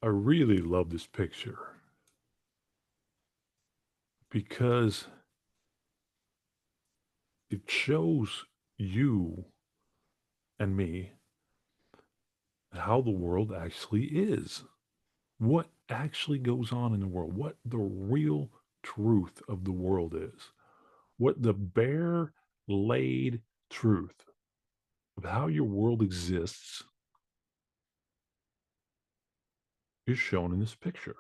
I really love this picture because it shows you and me how the world actually is. What actually goes on in the world, what the real truth of the world is, what the bare laid truth of how your world exists is shown in this picture.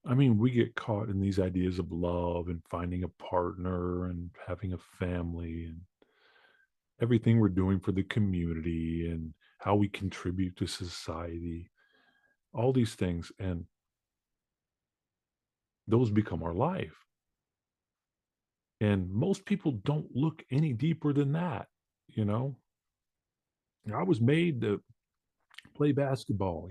I mean, we get caught in these ideas of love and finding a partner and having a family and everything we're doing for the community and how we contribute to society, all these things. And those become our life. And most people don't look any deeper than that. You know, I was made to play basketball,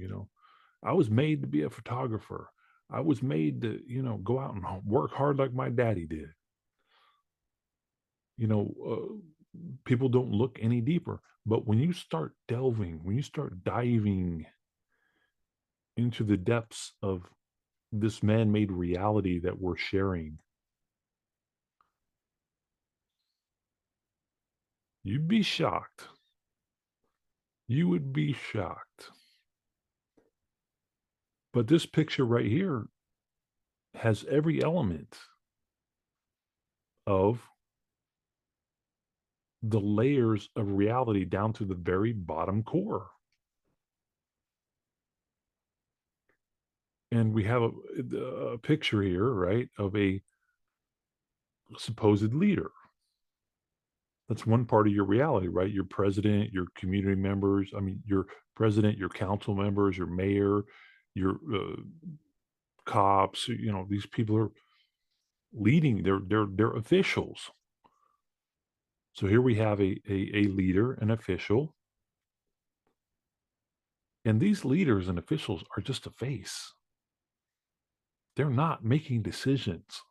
I was made to be a photographer. I was made to, go out and work hard like my daddy did. You know, people don't look any deeper. But when you start delving, when you start diving into the depths of this man made reality that we're sharing, you'd be shocked. You would be shocked. But this picture right here has every element of the layers of reality down to the very bottom core. And we have a picture here, right, of a supposed leader. That's one part of your reality, right? Your president, your community members. I mean, your president, your council members, your mayor, your cops. These people are leading. They're officials. So here we have a leader, an official, and these leaders and officials are just a face. They're not making decisions.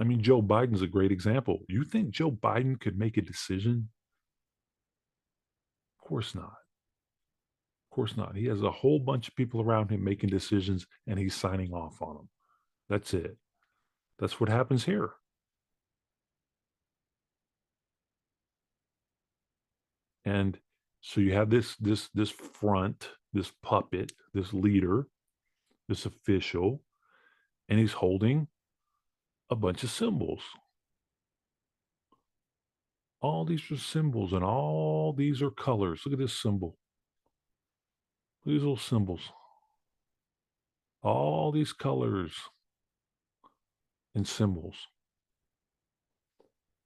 I mean, Joe Biden's a great example. You think Joe Biden could make a decision? Of course not. Of course not. He has a whole bunch of people around him making decisions and he's signing off on them. That's it. That's what happens here. And so you have this front, this puppet, this leader, this official, and he's holding a bunch of symbols. All these are symbols and all these are colors. Look at this symbol. Look at these little symbols. All these colors and symbols.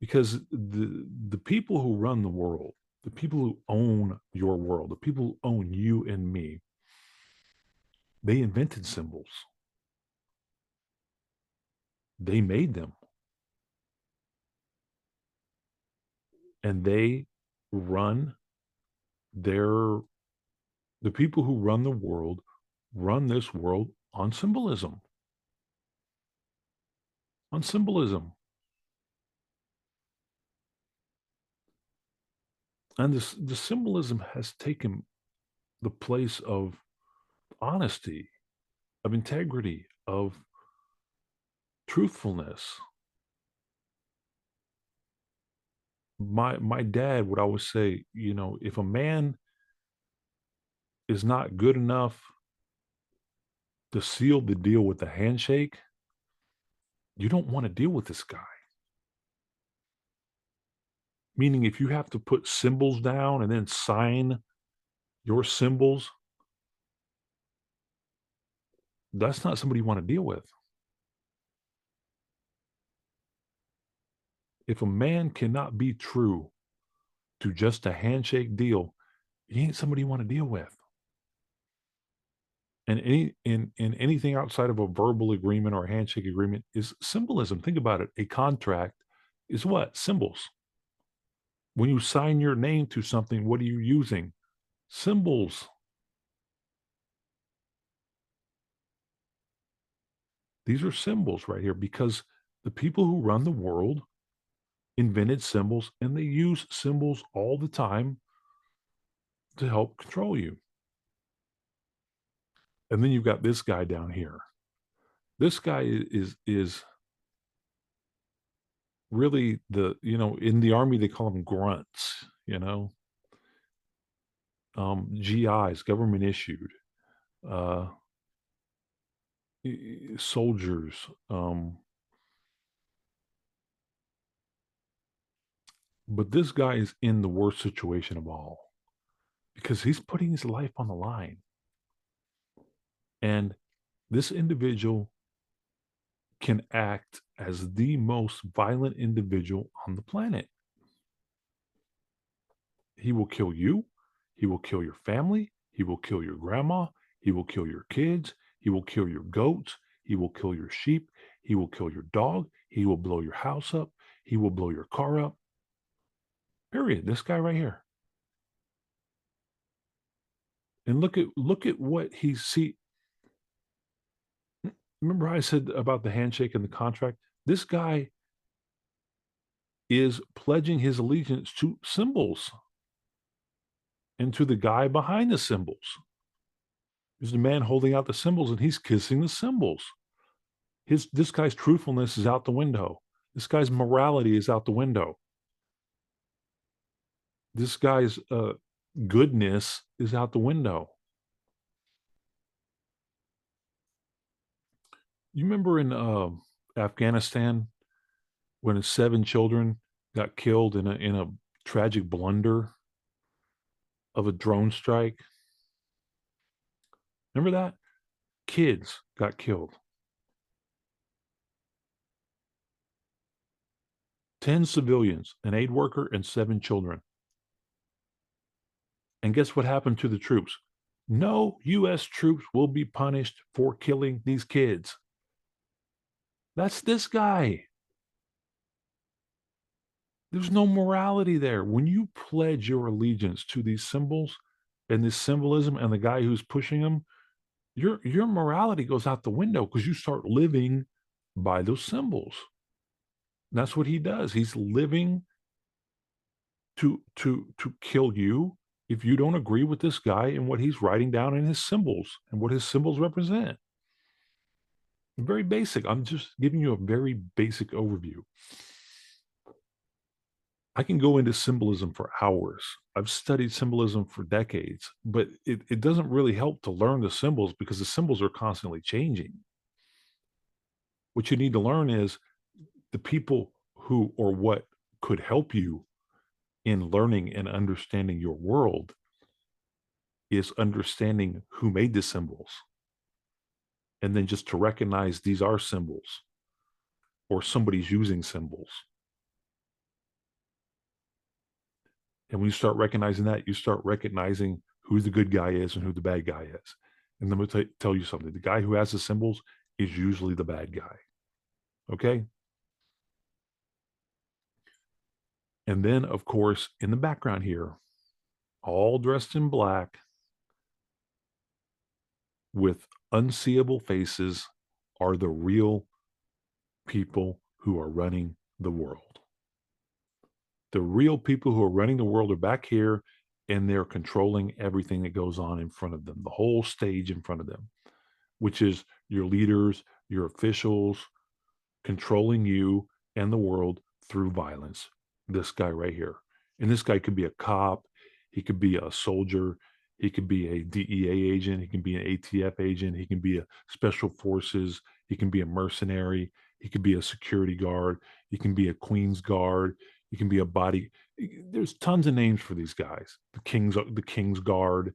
Because the people who run the world, the people who own your world, the people who own you and me, they invented symbols. They made them and they run their the people who run the world run this world on symbolism. On symbolism. And this the symbolism has taken the place of honesty, of integrity, of truthfulness. My dad would always say, if a man is not good enough to seal the deal with a handshake, you don't want to deal with this guy. Meaning, if you have to put symbols down and then sign your symbols, that's not somebody you want to deal with. If a man cannot be true to just a handshake deal, he ain't somebody you want to deal with. And in anything outside of a verbal agreement or a handshake agreement is symbolism. Think about it. A contract is what? Symbols. When you sign your name to something, what are you using? Symbols. These are symbols right here because the people who run the world invented symbols, and they use symbols all the time to help control you. And then you've got this guy down here. This guy is really in the army they call them grunts, GIs, government issued, uh, soldiers. But this guy is in the worst situation of all because he's putting his life on the line. And this individual can act as the most violent individual on the planet. He will kill you. He will kill your family. He will kill your grandma. He will kill your kids. He will kill your goats. He will kill your sheep. He will kill your dog. He will blow your house up. He will blow your car up. Period. This guy right here. And look at what he see. Remember I said about the handshake and the contract? This guy is pledging his allegiance to symbols and to the guy behind the symbols. There's a man holding out the symbols and he's kissing the symbols. This guy's truthfulness is out the window. This guy's morality is out the window. This guy's goodness is out the window. You remember in Afghanistan when 7 children got killed in a tragic blunder of a drone strike? Remember that? Kids got killed. 10 civilians, an aid worker, and 7 children. And guess what happened to the troops? No U.S. troops will be punished for killing these kids. That's this guy. There's no morality there. When you pledge your allegiance to these symbols and this symbolism and the guy who's pushing them, your morality goes out the window because you start living by those symbols. And that's what he does. He's living to kill you if you don't agree with this guy and what he's writing down in his symbols and what his symbols represent. Very basic. I'm just giving you a very basic overview. I can go into symbolism for hours. I've studied symbolism for decades, but it doesn't really help to learn the symbols because the symbols are constantly changing. What you need to learn is the people who or what could help you in learning and understanding your world is understanding who made the symbols. And then just to recognize these are symbols or somebody's using symbols. And when you start recognizing that, you start recognizing who the good guy is and who the bad guy is. And let me tell you something. The guy who has the symbols is usually the bad guy. Okay? And then, of course, in the background here, all dressed in black with unseeable faces are the real people who are running the world. The real people who are running the world are back here and they're controlling everything that goes on in front of them, the whole stage in front of them, which is your leaders, your officials, controlling you and the world through violence. This guy right here. And this guy could be a cop, he could be a soldier, he could be a DEA agent, he can be an ATF agent, he can be a special forces, he can be a mercenary, he could be a security guard, he can be a Queen's Guard, he can be a body. There's tons of names for these guys. The King's Guard.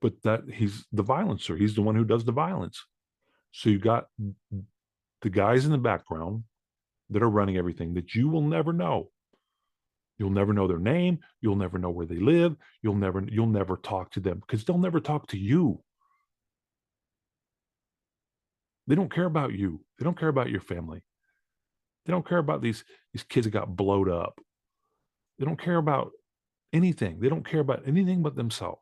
But that he's the violencer. He's the one who does the violence. So you got the guys in the background that are running everything that you will never know. You'll never know their name. You'll never know where they live. You'll never talk to them because they'll never talk to you. They don't care about you. They don't care about your family. They don't care about these kids that got blowed up. They don't care about anything. They don't care about anything but themselves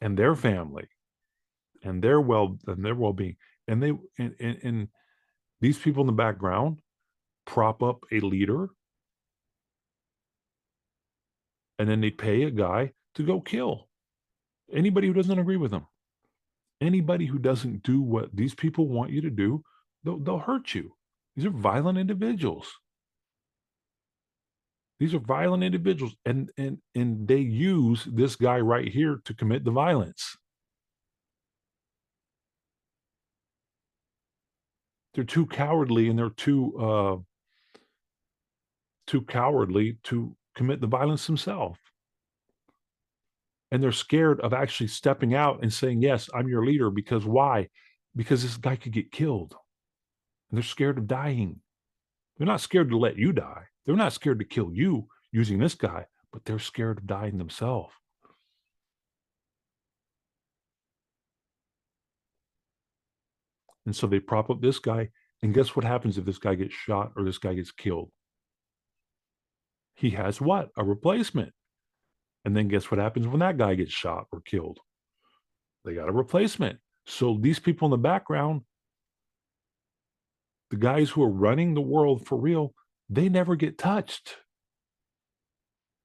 and their family and their well-being. And they and these people in the background prop up a leader, and then they pay a guy to go kill anybody who doesn't agree with them. Anybody who doesn't do what these people want you to do, they'll hurt you. These are violent individuals. These are violent individuals, and they use this guy right here to commit the violence. They're too cowardly, and they're too cowardly to commit the violence themselves. And they're scared of actually stepping out and saying, "Yes, I'm your leader." Because why? Because this guy could get killed. And they're scared of dying. They're not scared to let you die. They're not scared to kill you using this guy, but they're scared of dying themselves. And so they prop up this guy. And guess what happens if this guy gets shot or this guy gets killed? He has what? A replacement. And then guess what happens when that guy gets shot or killed? They got a replacement. So these people in the background, the guys who are running the world for real, they never get touched.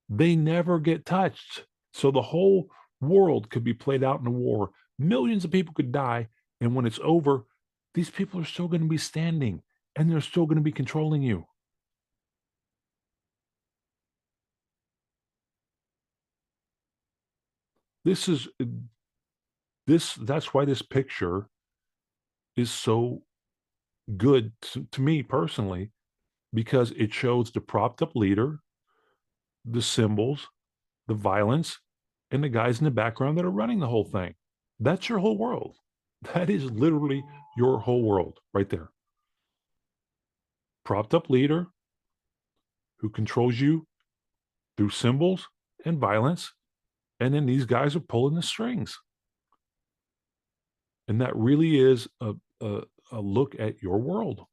They never get touched. So the whole world could be played out in a war. Millions of people could die. And when it's over, these people are still going to be standing and they're still going to be controlling you. This is that's why this picture is so good to me personally, because it shows the propped up leader, the symbols, the violence, and the guys in the background that are running the whole thing. That's your whole world. That is literally your whole world right there. Propped up leader who controls you through symbols and violence. And then these guys are pulling the strings. And that really is a look at your world.